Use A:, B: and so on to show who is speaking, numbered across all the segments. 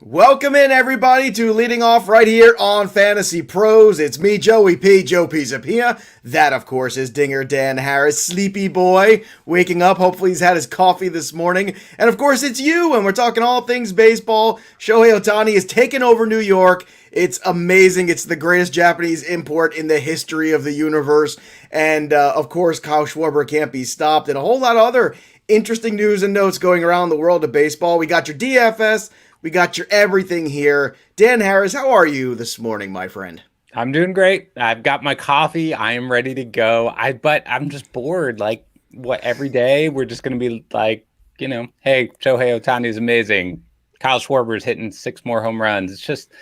A: Welcome in, everybody, to leading off right here on Fantasy Pros. It's me, Joey P, Joe Pisapia. That, of course, is Dinger Dan Harris, sleepy boy, waking up. Hopefully he's had his coffee this morning. And, of course, it's you, and we're talking all things baseball. Shohei Ohtani is taking over New York. It's amazing. It's the greatest Japanese import in the history of the universe. And, of course, Kyle Schwarber can't be stopped. And a whole lot of other interesting news and notes going around the world of baseball. We got your DFS. We got your everything here. Dan Harris, how are you this morning, my friend?
B: I'm doing great. I've got my coffee. I am ready to go. But I'm just bored. Like, what, every day we're just going to be like, hey, Shohei Ohtani is amazing. Kyle Schwarber is hitting 6 more home runs. It's just,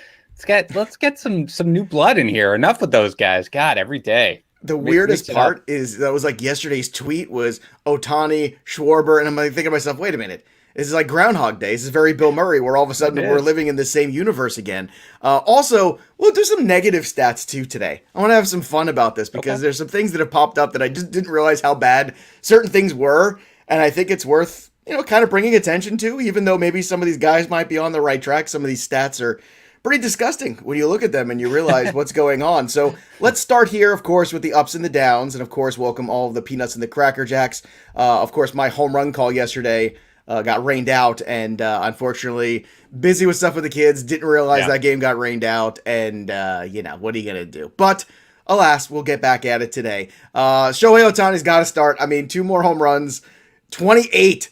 B: let's get some new blood in here. Enough with those guys. God, every day.
A: The weirdest part is that was like yesterday's tweet was Ohtani, Schwarber, and I'm like thinking to myself, wait a minute. This is like Groundhog Day. This is very Bill Murray, where all of a sudden we're living in the same universe again. Also, we'll do some negative stats too today. I want to have some fun about this because there's some things that have popped up that I just didn't realize how bad certain things were, and I think it's worth kind of bringing attention to, even though maybe some of these guys might be on the right track. Some of these stats are pretty disgusting when you look at them and you realize what's going on. So let's start here, of course, with the ups and the downs, and of course, welcome all of the peanuts and the Cracker Jacks. Of course, my home run call yesterday got rained out, and unfortunately, busy with stuff with the kids, didn't realize that game got rained out, and what are you gonna do? But alas, we'll get back at it today. Shohei Ohtani's got to start. I mean, 2 more home runs, 28.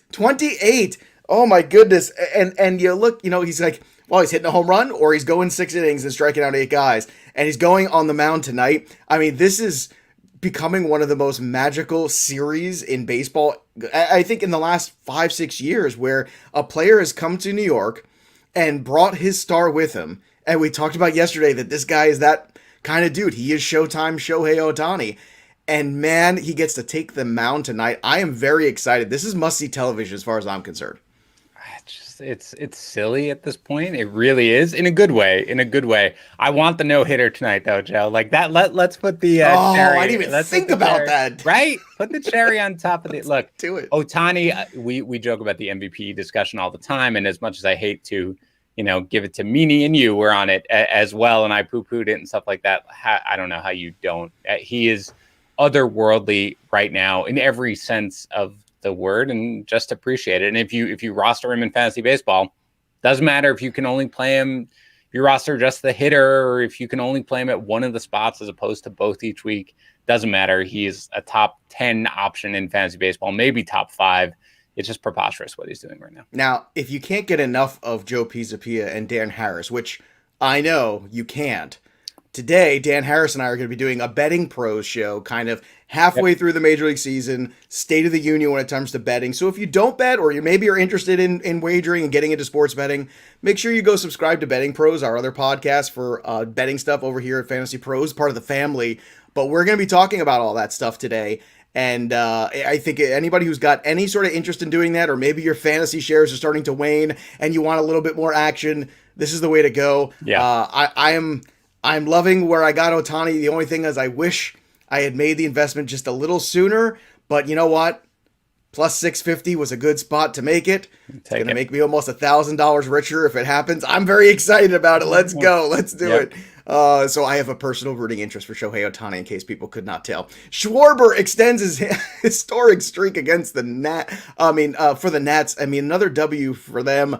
A: Oh my goodness! And you look, he's like, well, he's hitting a home run, or he's going 6 innings and striking out 8 guys, and he's going on the mound tonight. I mean, this is becoming one of the most magical series in baseball, I think, in the last 5-6 years, where a player has come to New York and brought his star with him. And we talked about yesterday that this guy is that kind of dude. He is Showtime Shohei Ohtani. And man, he gets to take the mound tonight. I am very excited. This is must-see television as far as I'm concerned.
B: It's silly at this point. It really is, in a good way. I want the no-hitter tonight, though, Joe. Like that. Let's put the cherry.
A: I didn't even think about that.
B: Right? Put the cherry on top of it. Look,
A: do it.
B: Ohtani. We joke about the MVP discussion all the time, and as much as I hate to, give it to Meanie and you, we're on it as well, and I poo-pooed it and stuff like that. I don't know how you don't. He is otherworldly right now in every sense of the word, and just appreciate it. And if you roster him in fantasy baseball, doesn't matter if you can only play him, if you roster just the hitter, or if you can only play him at one of the spots as opposed to both each week, doesn't matter. He is a top 10 option in fantasy baseball, maybe top 5. It's just preposterous what he's doing right now.
A: Now, if you can't get enough of Joe Pisapia and Dan Harris, which I know you can't, today, Dan Harris and I are going to be doing a betting pros show kind of halfway through the Major League season, State of the Union when it comes to betting. So if you don't bet, or you maybe are interested in wagering and getting into sports betting, make sure you go subscribe to Betting Pros, our other podcast for betting stuff over here at Fantasy Pros, part of the family. But we're going to be talking about all that stuff today. And I think anybody who's got any sort of interest in doing that, or maybe your fantasy shares are starting to wane and you want a little bit more action, this is the way to go.
B: Yeah.
A: I'm loving where I got Ohtani. The only thing is I wish I had made the investment just a little sooner, but you know what? Plus 650 was a good spot to make it. It's going to make me almost $1,000 richer if it happens. I'm very excited about it. Let's go. Let's do it. So I have a personal rooting interest for Shohei Ohtani, in case people could not tell. Schwarber extends his historic streak against the for the Nats. I mean, another W for them.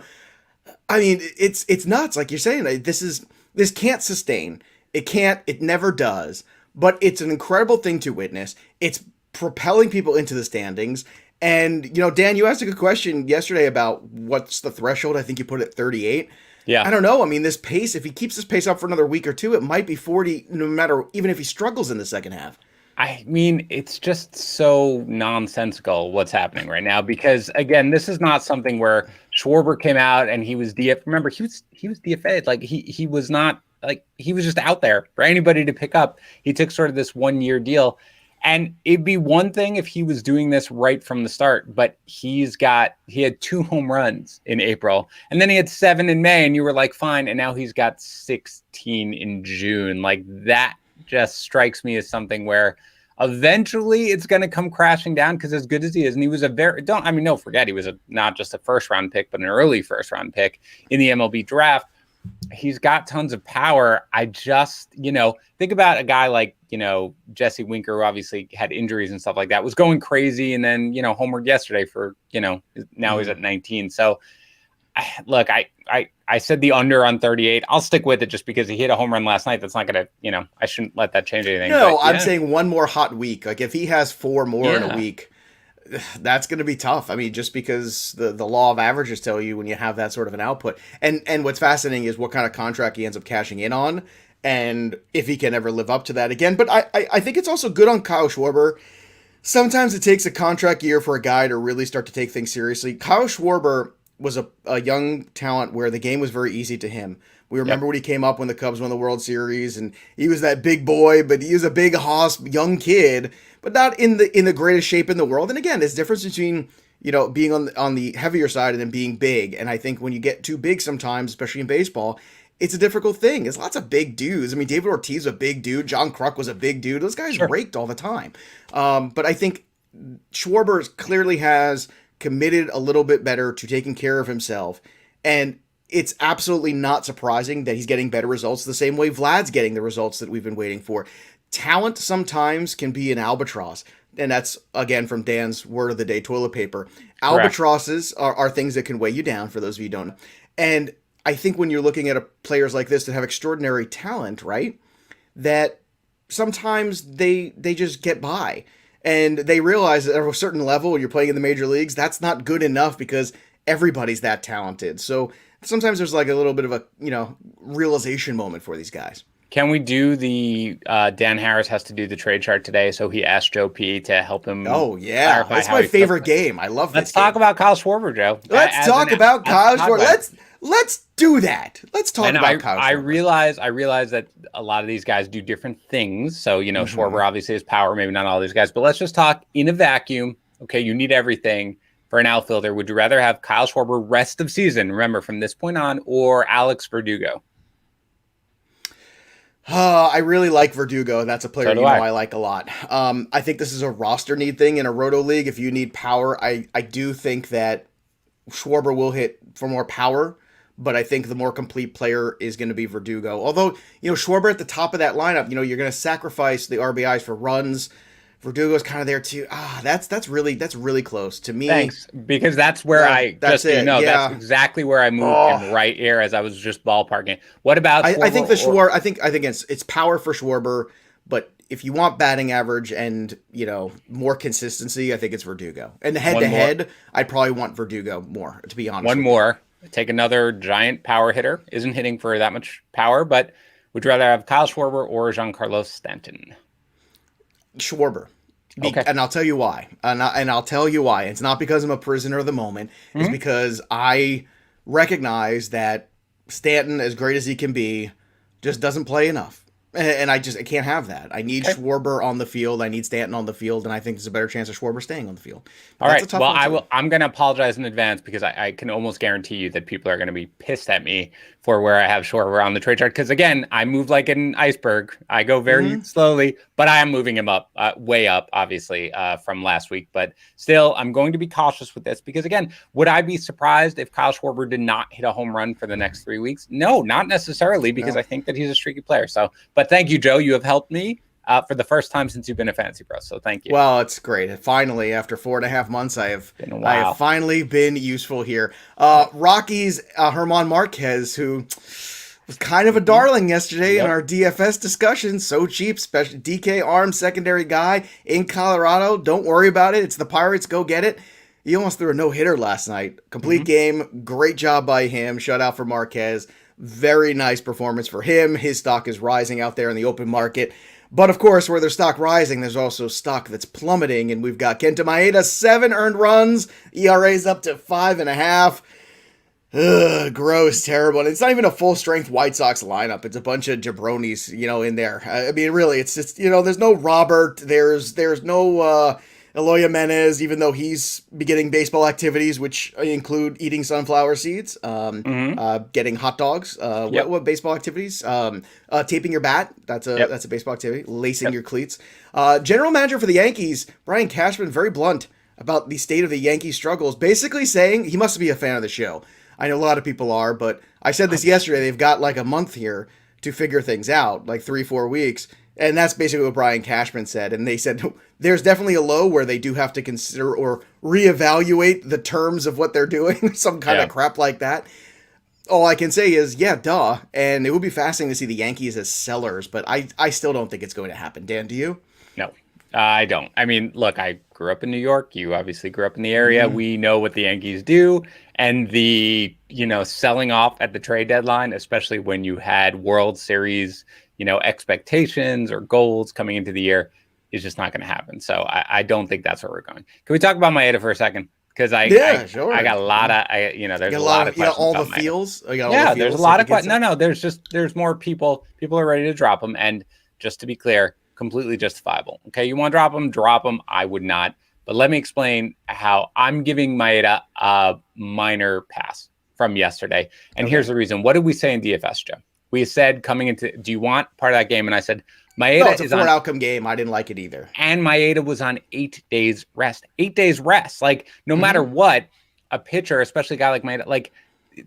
A: I mean, it's nuts. Like you're saying, this can't sustain. It never does. But it's an incredible thing to witness. It's propelling people into the standings. And, Dan, you asked a good question yesterday about what's the threshold. I think you put it at 38.
B: Yeah.
A: I don't know. I mean, this pace, if he keeps this pace up for another week or two, it might be 40, no matter, even if he struggles in the second half.
B: I mean, it's just so nonsensical what's happening right now, because again, this is not something where Schwarber came out and he was remember, he was DFA'd. Like he was not, like, he was just out there for anybody to pick up. He took sort of this 1-year deal, and it'd be one thing if he was doing this right from the start, but he had 2 home runs in April, and then he had 7 in May, and you were like, fine. And now he's got 16 in June. Like, that just strikes me as something where Eventually, it's going to come crashing down because as good as he is, and he was don't forget, he was not just a first round pick, but an early first round pick in the MLB draft. He's got tons of power. I just, think about a guy like, Jesse Winker, who obviously had injuries and stuff like that, was going crazy. And then, homered yesterday for, now he's at 19. So look, I said the under on 38. I'll stick with it just because he hit a home run last night. That's not going to, I shouldn't let that change anything.
A: No, I'm saying one more hot week. Like if he has 4 more in a week, that's going to be tough. I mean, just because the law of averages tell you when you have that sort of an output. And what's fascinating is what kind of contract he ends up cashing in on and if he can ever live up to that again. But I think it's also good on Kyle Schwarber. Sometimes it takes a contract year for a guy to really start to take things seriously. Kyle Schwarber was a young talent where the game was very easy to him. We remember when he came up when the Cubs won the World Series, and he was that big boy, but he was a big hoss young kid, but not in the greatest shape in the world. And again, there's a difference between being on the heavier side and then being big. And I think when you get too big sometimes, especially in baseball, it's a difficult thing. There's lots of big dudes. I mean, David Ortiz was a big dude. John Kruk was a big dude. Those guys raked all the time. But I think Schwarber clearly has committed a little bit better to taking care of himself. And it's absolutely not surprising that he's getting better results the same way Vlad's getting the results that we've been waiting for. Talent sometimes can be an albatross. And that's, again, from Dan's word of the day, toilet paper. Albatrosses are things that can weigh you down, for those of you who don't know. And I think when you're looking at players like this that have extraordinary talent, right, that sometimes they just get by. And they realize that at a certain level, when you're playing in the major leagues, that's not good enough because everybody's that talented. So sometimes there's like a little bit of a, realization moment for these guys.
B: Can we do the Dan Harris has to do the trade chart today? So he asked Joe P to help him.
A: Oh, yeah. That's my favorite game. I love this.
B: Let's talk about Kyle Schwarber, Joe.
A: Let's talk about Kyle Schwarber. Let's do that. Let's talk about Kyle Schwarber.
B: I realize that a lot of these guys do different things. So, Schwarber obviously has power, maybe not all these guys, but let's just talk in a vacuum. Okay, you need everything for an outfielder. Would you rather have Kyle Schwarber rest of season, remember, from this point on, or Alex Verdugo?
A: I really like Verdugo. That's a player I like a lot. I think this is a roster need thing in a roto league. If you need power, I do think that Schwarber will hit for more power, but I think the more complete player is going to be Verdugo. Although, Schwarber at the top of that lineup, you're going to sacrifice the RBIs for runs. Verdugo's kind of there too. That's really close to me.
B: Thanks, because that's where that's exactly where I moved him right here as I was just ballparking. What about?
A: I think Schwarber. I think it's power for Schwarber, but if you want batting average and more consistency, I think it's Verdugo. And head to head, I'd probably want Verdugo more, to be honest.
B: One more. Take another giant power hitter. Isn't hitting for that much power, but would you rather have Kyle Schwarber or Giancarlo Stanton?
A: Schwarber. And I'll tell you why. And I'll tell you why. It's not because I'm a prisoner of the moment. It's because I recognize that Stanton, as great as he can be, just doesn't play enough. And I can't have that. I need Schwarber on the field. I need Stanton on the field. And I think there's a better chance of Schwarber staying on the field.
B: All right. Well, I'm going to apologize in advance because I can almost guarantee you that people are going to be pissed at me for where I have Schwarber on the trade chart. Because again, I move like an iceberg. I go very slowly, but I am moving him up, way up, obviously, from last week. But still, I'm going to be cautious with this because again, would I be surprised if Kyle Schwarber did not hit a home run for the next 3 weeks? No, not necessarily, because I think that he's a streaky player. But thank you, Joe. You have helped me for the first time since you've been a Fantasy Pro. So thank you.
A: Well, it's great. Finally, after 4.5 months, I have finally been useful here. Rockies Herman Marquez, who was kind of a darling yesterday in our DFS discussion. So cheap, special DK arm secondary guy in Colorado. Don't worry about it. It's the Pirates. Go get it. He almost threw a no-hitter last night. Complete game. Great job by him. Shutout for Marquez. Very nice performance for him. His stock is rising out there in the open market. But of course, where there's stock rising, there's also stock that's plummeting. And we've got Kenta Maeda, 7 earned runs. ERA's up to 5.5. Ugh, gross, terrible. And it's not even a full-strength White Sox lineup. It's a bunch of jabronis, in there. I mean, really, it's just, there's no Robert. There's no Eloy Jimenez, even though he's beginning baseball activities, which include eating sunflower seeds, getting hot dogs, what baseball activities? Taping your bat, that's a baseball activity. Lacing your cleats. General manager for the Yankees, Brian Cashman, very blunt about the state of the Yankees struggles, basically saying he must be a fan of the show. I know a lot of people are, but I said this yesterday, they've got like a month here to figure things out, like 3-4 weeks. And that's basically what Brian Cashman said. And they said there's definitely a low where they do have to consider or reevaluate the terms of what they're doing, some kind of crap like that. All I can say is, yeah, duh. And it would be fascinating to see the Yankees as sellers, but I still don't think it's going to happen. Dan, do you?
B: No, I don't. I mean, look, I grew up in New York. You obviously grew up in the area. We know what the Yankees do. And the, selling off at the trade deadline, especially when you had World Series, expectations or goals coming into the year, is just not going to happen. So I don't think that's where we're going. Can we talk about Maeda for a second? Because I got a lot of, there's a lot of questions.
A: All the feels.
B: There's a lot of questions. No, there's more people. People are ready to drop them. And just to be clear, completely justifiable. Okay, you want to drop them. I would not. But let me explain how I'm giving Maeda a minor pass from yesterday. And here's the reason. What did we say in DFS, Joe? We said coming into, do you want part of that game? And I said, Maeda
A: it's a 4-outcome game. I didn't like it either.
B: And Maeda was on 8 days rest. 8 days rest. Like, no matter what, a pitcher, especially a guy like Maeda, like,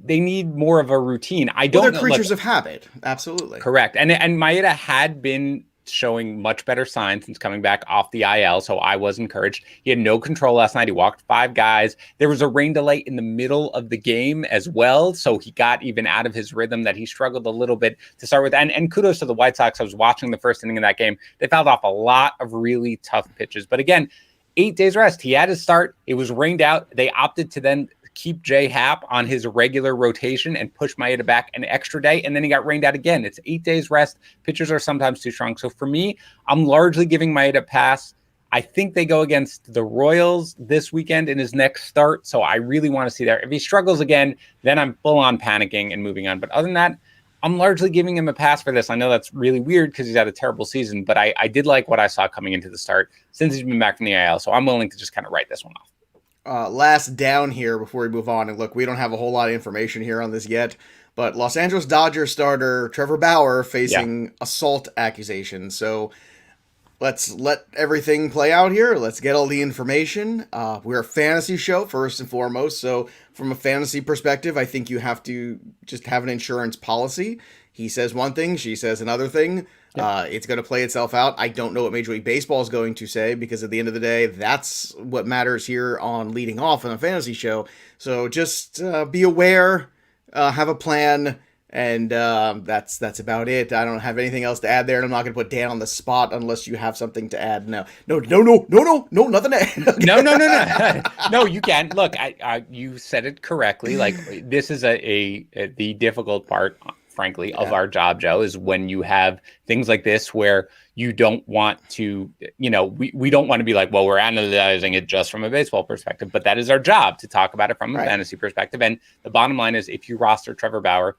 B: they need more of a routine.
A: They're creatures of habit. Absolutely.
B: Correct. And Maeda had been showing much better signs since coming back off the IL, so I was encouraged. He had no control last night. He walked 5 guys. There was a rain delay in the middle of the game as well, so he got even out of his rhythm that he struggled a little bit to start with. And kudos to the White Sox. I was watching the first inning of that game. They fouled off a lot of really tough pitches. But again, 8 days rest. He had his start. It was rained out. They opted to then keep Jay Happ on his regular rotation and push Maeda back an extra day, and then he got rained out again. It's 8 days rest. Pitchers are sometimes too strong. So for me, I'm largely giving Maeda a pass. I think they go against the Royals this weekend in his next start, so I really want to see that. If he struggles again, then I'm full on panicking and moving on. But other than that, I'm largely giving him a pass for this. I know that's really weird because he's had a terrible season, but I did like what I saw coming into the start since he's been back from the IL, so I'm willing to just kind of write this one off.
A: Last down here before we move on, and look, we don't have a whole lot of information here on this yet, but Los Angeles Dodgers starter Trevor Bauer facing assault accusations. So let's let everything play out here. Let's get all the information. We're a fantasy show first and foremost, so from a fantasy perspective, I think you have to just have an insurance policy. He says one thing, she says another thing. It's going to play itself out. I don't know what Major League Baseball is going to say, because at the end of the day, that's what matters here on Leading Off on a fantasy show. So just be aware, have a plan, and that's about it. I don't have anything else to add there, and I'm not going to put Dan on the spot unless you have something to add. No, nothing to add.
B: No. No, you can. Look, you said it correctly. Like, this is the difficult part, frankly, of our job, Joe, is when you have things like this where you don't want to, we don't want to be like, well, we're analyzing it just from a baseball perspective, but that is our job, to talk about it from a fantasy perspective. And the bottom line is, if you roster Trevor Bauer,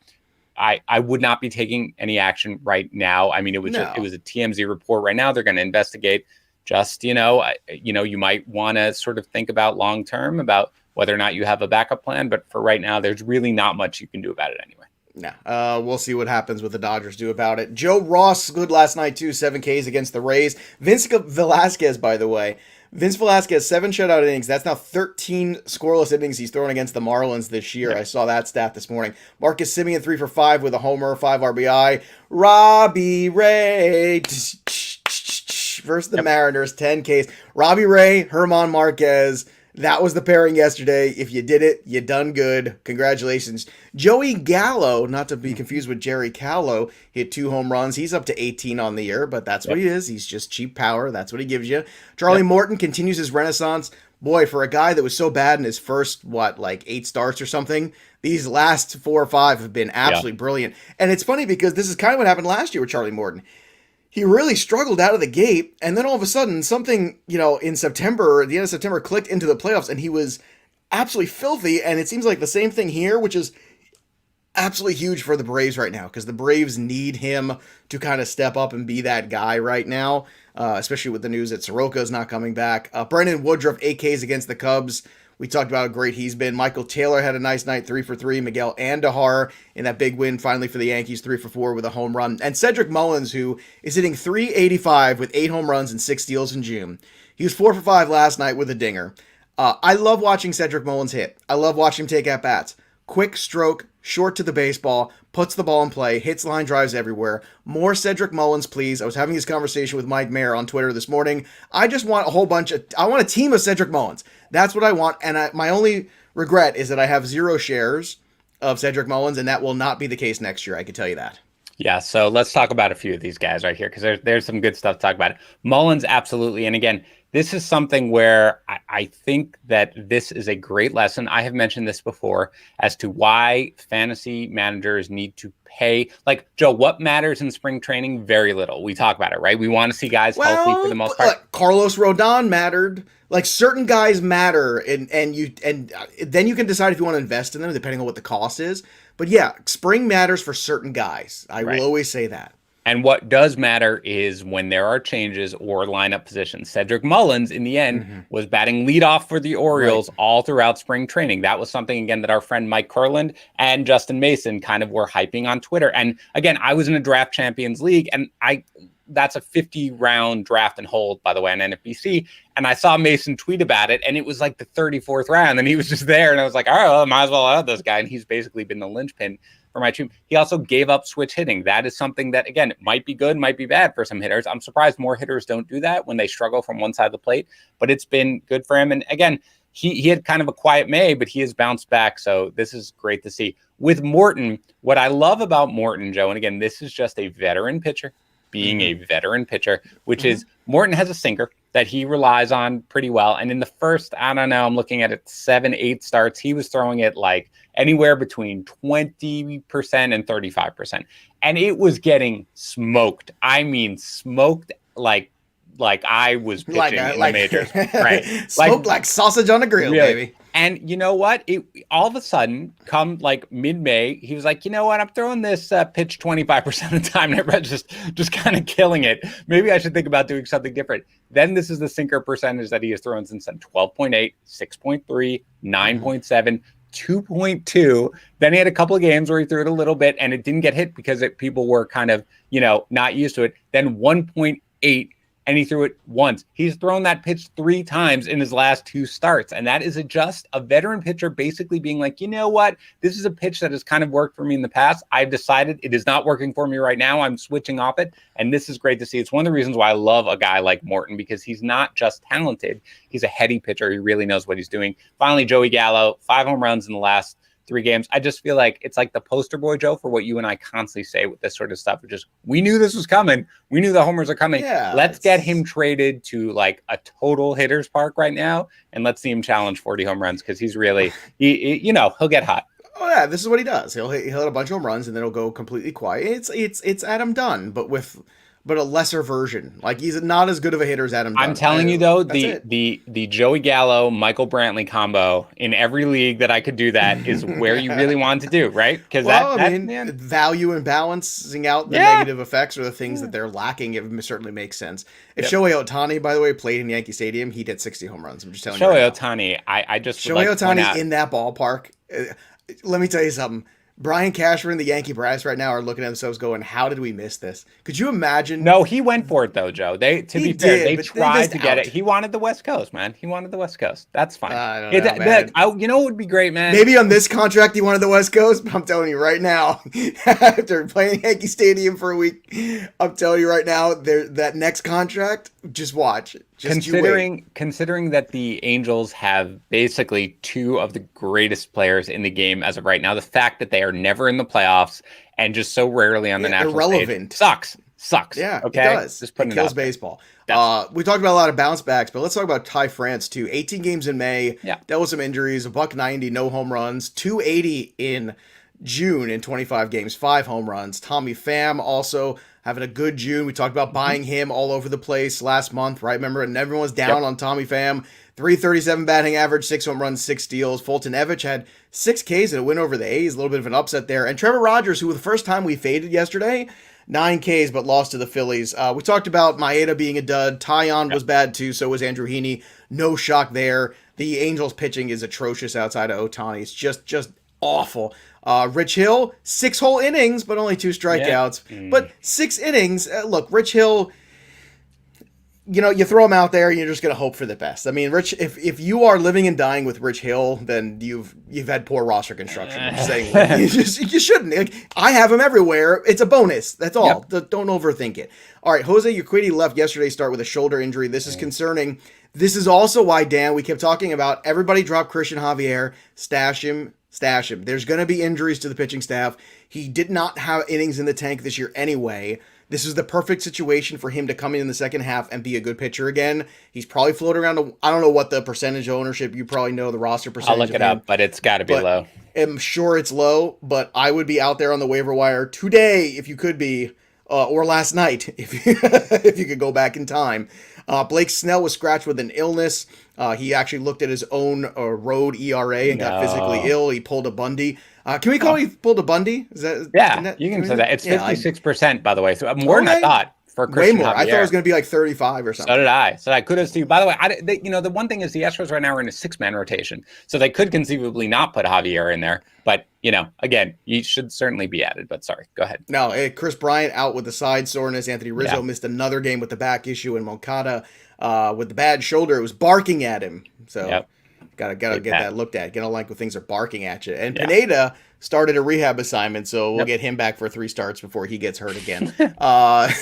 B: I would not be taking any action right now. I mean, it was a TMZ report right now. They're going to investigate. Just, you might want to sort of think about long-term about whether or not you have a backup plan. But for right now, there's really not much you can do about it anyway.
A: No, we'll see what happens with the Dodgers do about it. Joe Ross, good last night too, 7 Ks against the Rays. Vince Velasquez, by the way. Vince Velasquez, 7 shutout innings. That's now 13 scoreless innings he's thrown against the Marlins this year. I saw that stat this morning. Marcus Semien, 3 for 5 with a homer, 5 RBI. Robbie Ray versus the Mariners, 10 Ks. Robbie Ray, Herman Marquez. That was the pairing yesterday. If you did it, you done good. Congratulations. Joey Gallo, not to be confused with Jerry Callow, hit 2 home runs. He's up to 18 on the year, but that's what he is. He's just cheap power. That's what he gives you. Charlie Morton continues his renaissance. Boy, for a guy that was so bad in his first, 8 starts or something, these last 4 or 5 have been absolutely brilliant. And it's funny because this is kind of what happened last year with Charlie Morton. He really struggled out of the gate, and then all of a sudden, something, in September, the end of September, clicked into the playoffs, and he was absolutely filthy, and it seems like the same thing here, which is absolutely huge for the Braves right now, because the Braves need him to kind of step up and be that guy right now. especially with the news that Soroka is not coming back. Brendan Woodruff, 8Ks against the Cubs. We talked about how great he's been. Michael Taylor had a nice night, 3 for 3. Miguel Andujar in that big win finally for the Yankees, 3 for 4 with a home run. And Cedric Mullins, who is hitting .385 with 8 home runs and 6 steals in June. He was 4 for 5 last night with a dinger. I love watching Cedric Mullins hit. I love watching him take at-bats. Quick stroke, short to the baseball, puts the ball in play, hits line drives everywhere. More Cedric Mullins, please. I was having this conversation with Mike Mayer on Twitter this morning. I just want I want a team of Cedric Mullins. That's what I want, and my only regret is that I have 0 shares of Cedric Mullins, and that will not be the case next year, I can tell you that.
B: Yeah, so let's talk about a few of these guys right here, because there's some good stuff to talk about. Mullins, absolutely, and again, this is something where I think that this is a great lesson. I have mentioned this before as to why fantasy managers need to pay. Like, Joe, what matters in spring training? Very little. We talk about it, right? We want to see guys healthy for the most part.
A: Carlos Rodon mattered. Like, certain guys matter, and then you can decide if you want to invest in them depending on what the cost is. But yeah, spring matters for certain guys. I will always say that.
B: And what does matter is when there are changes or lineup positions. Cedric Mullins, in the end, was batting leadoff for the Orioles all throughout spring training. That was something, again, that our friend Mike Kurland and Justin Mason kind of were hyping on Twitter. And again, I was in a Draft Champions League, and that's a 50-round draft and hold, by the way, on NFBC. And I saw Mason tweet about it, and it was like the 34th round, and he was just there. And I was like, all right, well, I might as well have this guy. And he's basically been the linchpin for my team. He also gave up switch hitting. That is something that, again, might be good, might be bad for some hitters. I'm surprised more hitters don't do that when they struggle from one side of the plate, but it's been good for him. And again, he had kind of a quiet May, but he has bounced back. So this is great to see. With Morton, what I love about Morton, Joe, and again, this is just a veteran pitcher being a veteran pitcher, which is Morton has a sinker that he relies on pretty well. And in the first, I don't know, I'm looking at it 7-8 starts, he was throwing it like anywhere between 20% and 35%. And it was getting smoked. I mean, smoked like I was pitching in the majors. Right.
A: Smoked like sausage on a grill, really. Baby.
B: And you know what? All of a sudden, come like mid-May, he was like, you know what? I'm throwing this pitch 25% of the time. And everyone's just kind of killing it. Maybe I should think about doing something different. Then this is the sinker percentage that he has thrown since then. 12.8, 6.3, 9.7, 2.2. Then he had a couple of games where he threw it a little bit and it didn't get hit because people were kind of, not used to it. Then 1.8. And he threw it once. He's thrown that pitch 3 times in his last 2 starts. And that is just a veteran pitcher basically being like, you know what? This is a pitch that has kind of worked for me in the past. I've decided it is not working for me right now. I'm switching off it. And this is great to see. It's one of the reasons why I love a guy like Morton, because he's not just talented. He's a heady pitcher. He really knows what he's doing. Finally, Joey Gallo, 5 home runs in the last 3 games. I just feel like it's like the poster boy, Joe, for what you and I constantly say with this sort of stuff. Which is, we knew this was coming. We knew the homers are coming. Yeah, let's get him traded to like a total hitter's park right now, and let's see him challenge 40 home runs, because he's really, he'll get hot.
A: Oh yeah, this is what he does. He'll hit a bunch of home runs and then he'll go completely quiet. It's Adam Dunn, but a lesser version. Like, he's not as good of a hitter as Adam Dunn.
B: I'm telling you though, the Joey Gallo, Michael Brantley combo in every league that I could do that is where you really want to do, right? Because
A: value and balancing out the negative effects are the things that they're lacking. It certainly makes sense. If Shohei Ohtani, by the way, played in Yankee Stadium, he'd hit 60 home runs. I'm just telling you.
B: Shohei Ohtani, Shohei
A: Ohtani in that ballpark. Let me tell you something. Brian Cashman and the Yankee brass right now are looking at themselves going, how did we miss this? Could you imagine?
B: No, he went for it though, Joe. They tried to get it. He wanted the West Coast, man. He wanted the West Coast. That's fine.
A: I don't know, man.
B: You know what would be great, man?
A: Maybe on this contract he wanted the West Coast, but I'm telling you right now, after playing Yankee Stadium for a week, I'm telling you right now, that next contract, just watch it.
B: Considering that the Angels have basically 2 of the greatest players in the game as of right now, the fact that they are never in the playoffs and just so rarely on the national stage sucks.
A: Yeah,
B: okay?
A: It does. It kills baseball. We talked about a lot of bounce backs, but let's talk about Ty France too. 18 games in May. Yeah. Dealt with some injuries. $190, no home runs. 280 in June in 25 games, 5 home runs. Tommy Pham also having a good June. We talked about buying him all over the place last month, right? Remember, and everyone was down on Tommy Pham. 337 batting average, 6 home runs, 6 steals. Fulton Evich had 6 Ks and a win over the A's, a little bit of an upset there. And Trevor Rogers, who the first time we faded yesterday, 9 Ks, but lost to the Phillies. We talked about Maeda being a dud. Tyon was bad too, so was Andrew Heaney. No shock there. The Angels pitching is atrocious outside of Ohtani. It's just awful. Rich Hill, 6 whole innings, but only 2 strikeouts.
B: Yeah.
A: But 6 innings. Look, Rich Hill, you throw him out there and you're just going to hope for the best. I mean, Rich, if you are living and dying with Rich Hill, then you've had poor roster construction. I'm saying you shouldn't. Like, I have him everywhere. It's a bonus. That's all. Yep. Don't overthink it. All right, Jose Urquidy left yesterday's start with a shoulder injury. This is concerning. This is also why, Dan, we kept talking about everybody drop Christian Javier, stash him. There's going to be injuries to the pitching staff. He did not have innings in the tank this year anyway. This is the perfect situation for him to come in the second half and be a good pitcher again. He's probably floating around. I don't know what the percentage ownership. You probably know the roster percentage.
B: I'll look it up, but it's got to be low.
A: I'm sure it's low, but I would be out there on the waiver wire today if you could be, or last night if you could go back in time. Blake Snell was scratched with an illness. He actually looked at his own road ERA and got physically ill. He pulled a Bundy. Can we call he pulled a Bundy? Is that,
B: you can say that. It's 56%, by the way. So more than I thought for Christian
A: Way more.
B: Javier.
A: I thought it was going to be like 35 or something.
B: So did I. So kudos to you. By the way, the one thing is the Astros right now are in a 6-man rotation. So they could conceivably not put Javier in there. But, again, he should certainly be added. But sorry, go ahead.
A: No, Chris Bryant out with the side soreness. Anthony Rizzo missed another game with the back issue. And Moncada with the bad shoulder, it was barking at him. So gotta get that looked at. Get a like when things are barking at you. And Pineda started a rehab assignment, so we'll get him back for 3 starts before he gets hurt again. Let's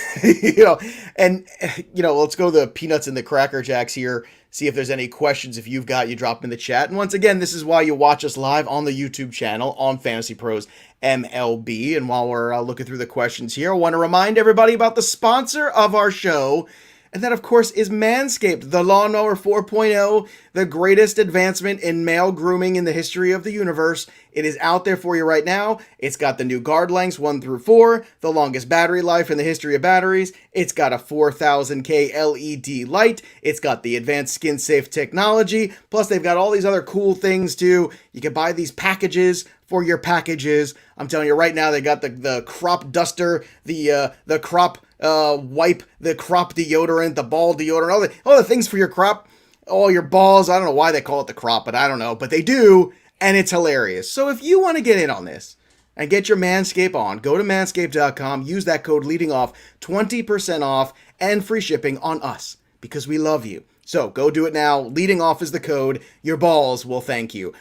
A: go to the peanuts and the Cracker Jacks here. See if there's any questions. If you've got, you drop in the chat. And once again, this is why you watch us live on the YouTube channel on Fantasy Pros MLB. And while we're looking through the questions here, I want to remind everybody about the sponsor of our show. And that, of course, is Manscaped, the Lawnmower 4.0, the greatest advancement in male grooming in the history of the universe. It is out there for you right now. It's got the new guard lengths 1 through 4, the longest battery life in the history of batteries. It's got a 4000K LED light. It's got the advanced skin-safe technology. Plus, they've got all these other cool things, too. You can buy these packages for your packages. I'm telling you right now, they got the crop duster, the crop wipe, the crop deodorant, the ball deodorant, all the things for your crop, all your balls. I don't know why they call it the crop, but I don't know. But they do, and it's hilarious. So if you want to get in on this and get your Manscaped on, go to manscaped.com, use that code leading off, 20% off and free shipping on us because we love you. So go do it now. Leading off is the code. Your balls will thank you.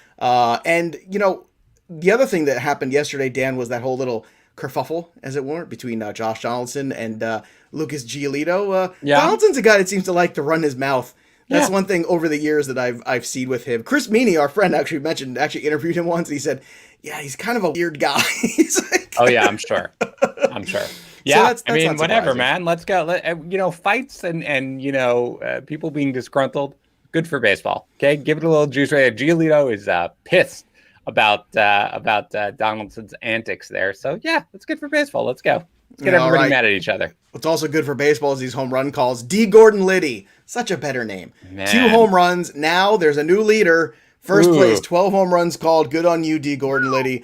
A: The other thing that happened yesterday, Dan, was that whole little kerfuffle, as it were, between Josh Donaldson and Lucas Giolito. Donaldson's a guy that seems to like to run his mouth. That's one thing over the years that I've seen with him. Chris Meany, our friend, actually interviewed him once, and he said, "Yeah, he's kind of a weird guy." He's like,
B: "Oh yeah, I'm sure." Yeah, so that's whatever, man. Let's go. Fights and people being disgruntled, good for baseball. Okay, give it a little juice. Right, Giolito is pissed about Donaldson's antics there. So yeah, it's good for baseball. Let's go. Let's get everybody mad at each other.
A: What's also good for baseball is these home run calls. D. Gordon Liddy, such a better name.
B: Man.
A: 2 home runs. Now there's a new leader. First place, 12 home runs called. Good on you, D. Gordon Liddy.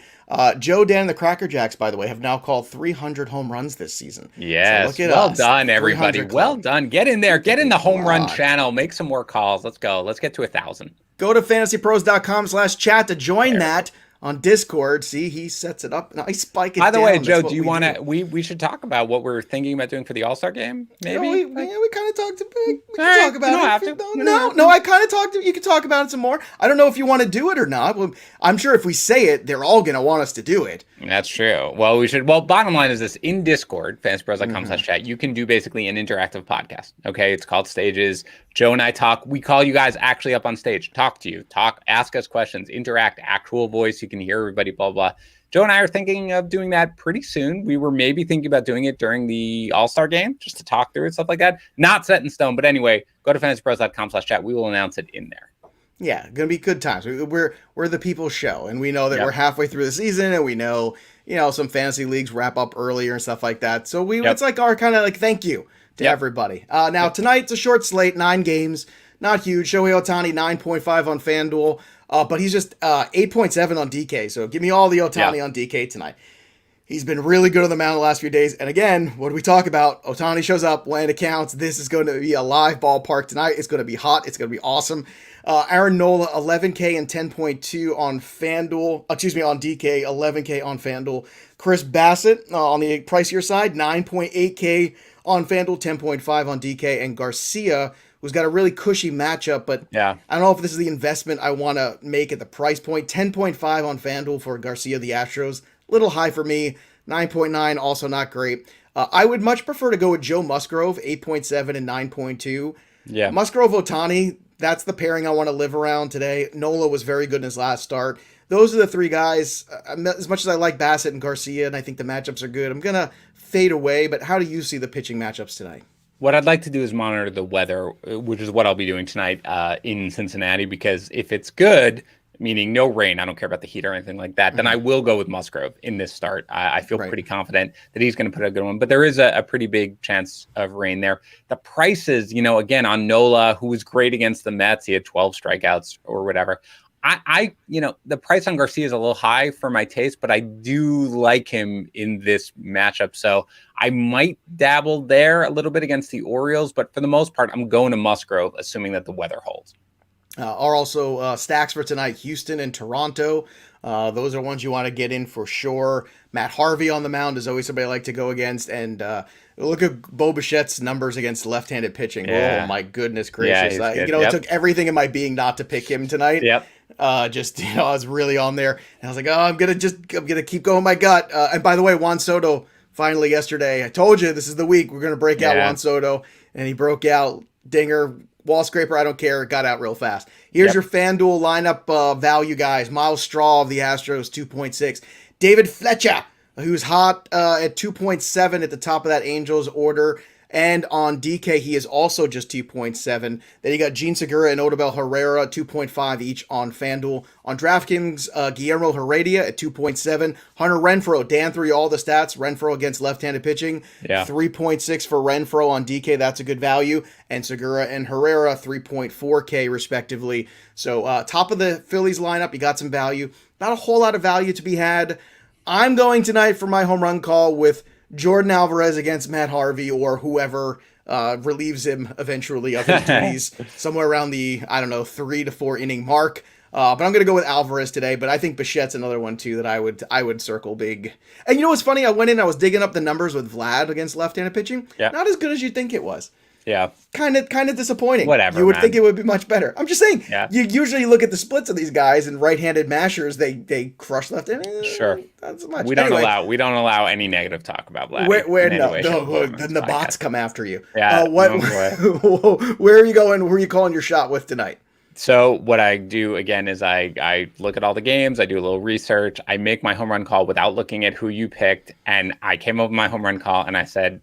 A: Joe, Dan, and the Cracker Jacks, by the way, have now called 300 home runs this season.
B: Yes. So well done, everybody. Well done. Get in there. Get in the home run channel. Make some more calls. Let's go. Let's get to 1,000.
A: Go to fantasypros.com/chat to join that on Discord. See, he sets it up. Nice spike it down.
B: By the way, Joe, do you want to? We should talk about what we're thinking about doing for the All-Star game. Maybe
A: we kind of talked. We can talk about it. You don't have to. No. I kind of talked. You can talk about it some more. I don't know if you want to do it or not. I'm sure if we say it, they're all going to want us to do it.
B: That's true. Well, we should. Well, bottom line is this: in Discord, fantasypros.com/chat, you can do basically an interactive podcast. Okay, it's called Stages. Joe and I talk. We call you guys actually up on stage, talk to you, ask us questions, interact, actual voice. You can hear everybody, blah, blah. Joe and I are thinking of doing that pretty soon. We were maybe thinking about doing it during the All-Star game, just to talk through it, stuff like that. Not set in stone. But anyway, go to fantasypros.com/chat. We will announce it in there. Yeah,
A: going to be good times. We're the people's show, and we know that we're halfway through the season, and we know, some fantasy leagues wrap up earlier and stuff like that. So it's like our kind of like thank you to everybody. Now, tonight's a short slate, 9 games, not huge. Shohei Ohtani, 9.5 on FanDuel, but he's just 8.7 on DK. So give me all the Ohtani on DK tonight. He's been really good on the mound the last few days. And again, what do we talk about? Ohtani shows up, land accounts. This is going to be a live ballpark tonight. It's going to be hot. It's going to be awesome. Aaron Nola, 11K and 10.2 on FanDuel. On DK, 11K on FanDuel. Chris Bassett on the pricier side, 9.8K on FanDuel, 10.5 on DK. And Garcia, who's got a really cushy matchup, but
B: yeah,
A: I don't know if this is the investment I want to make at the price point. 10.5 on FanDuel for Garcia, the Astros. Little high for me. 9.9, also not great. I would much prefer to go with Joe Musgrove, 8.7 and 9.2.
B: Yeah.
A: Musgrove Ohtani, that's the pairing I want to live around today. Nola was very good in his last start. Those are the three guys. As much as I like Bassett and Garcia, and I think the matchups are good, I'm going to fade away. But how do you see the pitching matchups tonight?
B: What I'd like to do is monitor the weather, which is what I'll be doing tonight in Cincinnati, because if it's good, meaning no rain, I don't care about the heat or anything like that, then I will go with Musgrove in this start. I feel pretty confident that he's going to put a good one, but there is a pretty big chance of rain there. The prices, again, on Nola, who was great against the Mets, he had 12 strikeouts or whatever. The price on Garcia is a little high for my taste, but I do like him in this matchup. So I might dabble there a little bit against the Orioles, but for the most part, I'm going to Musgrove, assuming that the weather holds.
A: Are also stacks for tonight, Houston and Toronto. Those are ones you want to get in for sure. Matt Harvey on the mound is always somebody I like to go against. And look at Bo Bichette's numbers against left-handed pitching. Yeah. Oh, my goodness gracious. It took everything in my being not to pick him tonight.
B: Yep.
A: I was really on there. And I was like, I'm going to keep going my gut. And by the way, Juan Soto, finally yesterday, I told you this is the week we're going to break out Juan Soto. And he broke out. Dinger, wall scraper, I don't care. It got out real fast. Here's your FanDuel lineup value, guys. Miles Straw of the Astros, 2.6. David Fletcher, who's hot at 2.7 at the top of that Angels order. And on DK, he is also just 2.7. Then you got Gene Segura and Odubel Herrera, 2.5 each on FanDuel. On DraftKings, Guillermo Heredia at 2.7. Hunter Renfroe, Dan threw you all the stats. Renfroe against left-handed pitching. 3.6 for Renfroe on DK. That's a good value. And Segura and Herrera, 3.4K respectively. So top of the Phillies lineup, you got some value. Not a whole lot of value to be had. I'm going tonight for my home run call with Jordan Alvarez against Matt Harvey or whoever relieves him eventually of his duties somewhere around the, 3 to 4 inning mark. But I'm going to go with Alvarez today, but I think Bichette's another one too that I would circle big. And you know what's funny? I was digging up the numbers with Vlad against left-handed pitching. Yeah. Not as good as you'd think it was.
B: Yeah.
A: Kind of disappointing.
B: Whatever.
A: You would think it would be much better. I'm just saying, you usually look at the splits of these guys and right-handed mashers, they crush left-handed.
B: Sure.
A: Not so much.
B: We don't allow any negative talk about Vlad.
A: Then the bots come after you.
B: Yeah.
A: Where are you going? Who are you calling your shot with tonight?
B: So what I do again is I look at all the games, I do a little research, I make my home run call without looking at who you picked, and I came up with my home run call and I said,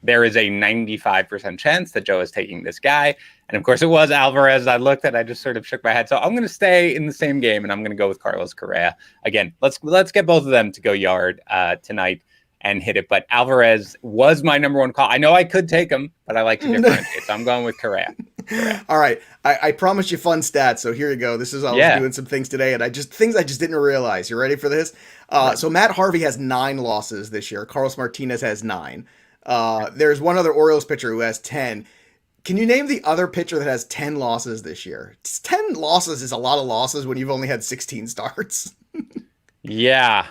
B: there is a 95% chance that Joe is taking this guy. And of course it was Alvarez. I looked at, I just sort of shook my head. So I'm going to stay in the same game and I'm going to go with Carlos Correa. Again, let's get both of them to go yard tonight and hit it. But Alvarez was my number one call. I know I could take him, but I like to differentiate. So I'm going with Correa.
A: All right. I promised you fun stats. So here you go. This is I was doing some things today and things I just didn't realize. You ready for this? So Matt Harvey has 9 losses this year. Carlos Martinez has 9. There's one other Orioles pitcher who has 10. Can you name the other pitcher that has 10 losses this year? 10 losses is a lot of losses when you've only had 16 starts.
B: Yeah,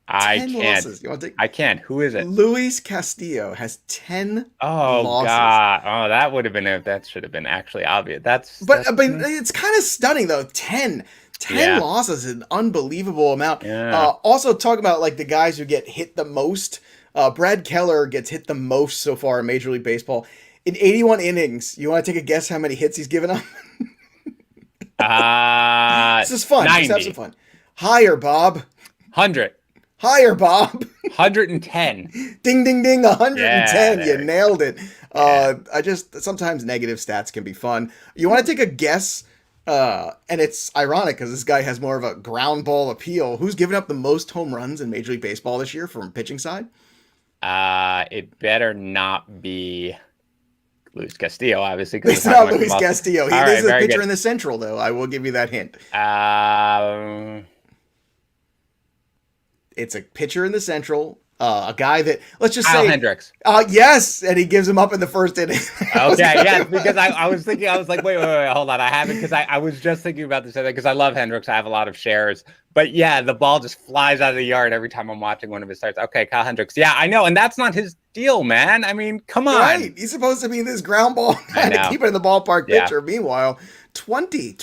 B: I can't.
A: Losses.
B: I can't. Who is it?
A: Luis Castillo has 10
B: losses. God. Oh, that should have been actually obvious. But
A: it's kind of stunning though. 10 losses is an unbelievable amount. Yeah. Also talk about like the guys who get hit the most. Brad Keller gets hit the most so far in Major League Baseball. In 81 innings, you want to take a guess how many hits he's given up? This is fun.
B: 90.
A: Just have some fun. Higher, Bob.
B: 100.
A: Higher, Bob.
B: 110.
A: Ding, ding, ding. 110. You nailed it. Sometimes negative stats can be fun. You want to take a guess? And it's ironic because this guy has more of a ground ball appeal. Who's given up the most home runs in Major League Baseball this year from pitching side?
B: It better not be Luis Castillo, obviously.
A: It's not Luis Castillo. He is a pitcher in the Central, though. I will give you that hint. It's a pitcher in the Central. a guy that, let's just
B: Kyle
A: say,
B: Hendricks.
A: Yes, and he gives him up in the first inning.
B: Okay, yeah, because I was thinking, I was like, wait, hold on. I haven't, because I was just thinking about this other, because I love Hendricks. I have a lot of shares. But yeah, the ball just flies out of the yard every time I'm watching one of his starts. Okay, Kyle Hendricks. Yeah, I know. And that's not his deal, man. I mean, come on.
A: Right. He's supposed to be this ground ball kind of keep it in the ballpark pitcher. Meanwhile, 20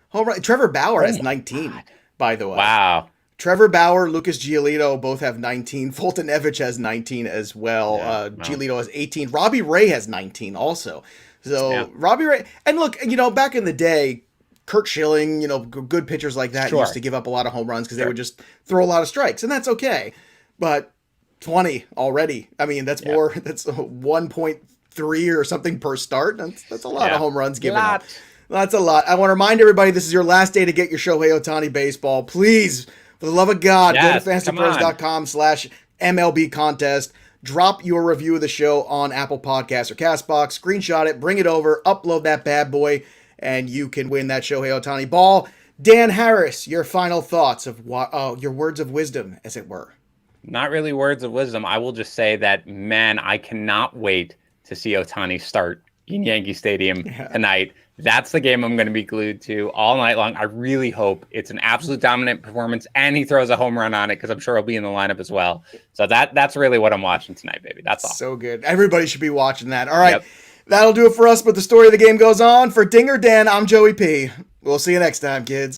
A: home run. Trevor Bauer has 19, by the way.
B: Wow.
A: Trevor Bauer, Lucas Giolito both have 19. Fulton Evich has 19 as well. Giolito has 18. Robbie Ray has 19 also. So Robbie Ray, and look, back in the day, Kurt Schilling, good pitchers like that used to give up a lot of home runs because they would just throw a lot of strikes, and that's okay. But 20 already. I mean, that's more. That's 1.3 or something per start. That's a lot of home runs given up. That's a lot. I want to remind everybody this is your last day to get your Shohei Ohtani baseball. Please, for the love of God, go to fantasypros.com/MLB contest. Drop your review of the show on Apple Podcasts or CastBox. Screenshot it, bring it over, upload that bad boy, and you can win that Shohei Ohtani ball. Dan Harris, your final thoughts of your words of wisdom, as it were.
B: Not really words of wisdom. I will just say that, man, I cannot wait to see Ohtani start in Yankee Stadium tonight. That's the game I'm going to be glued to all night long. I really hope it's an absolute dominant performance and he throws a home run on it, because I'm sure he'll be in the lineup as well. So that's really what I'm watching tonight, baby. That's all. So
A: good. Everybody should be watching that. All right. That'll do it for us, but the story of the game goes on. For Dinger Dan, I'm Joey P. We'll see you next time, kids.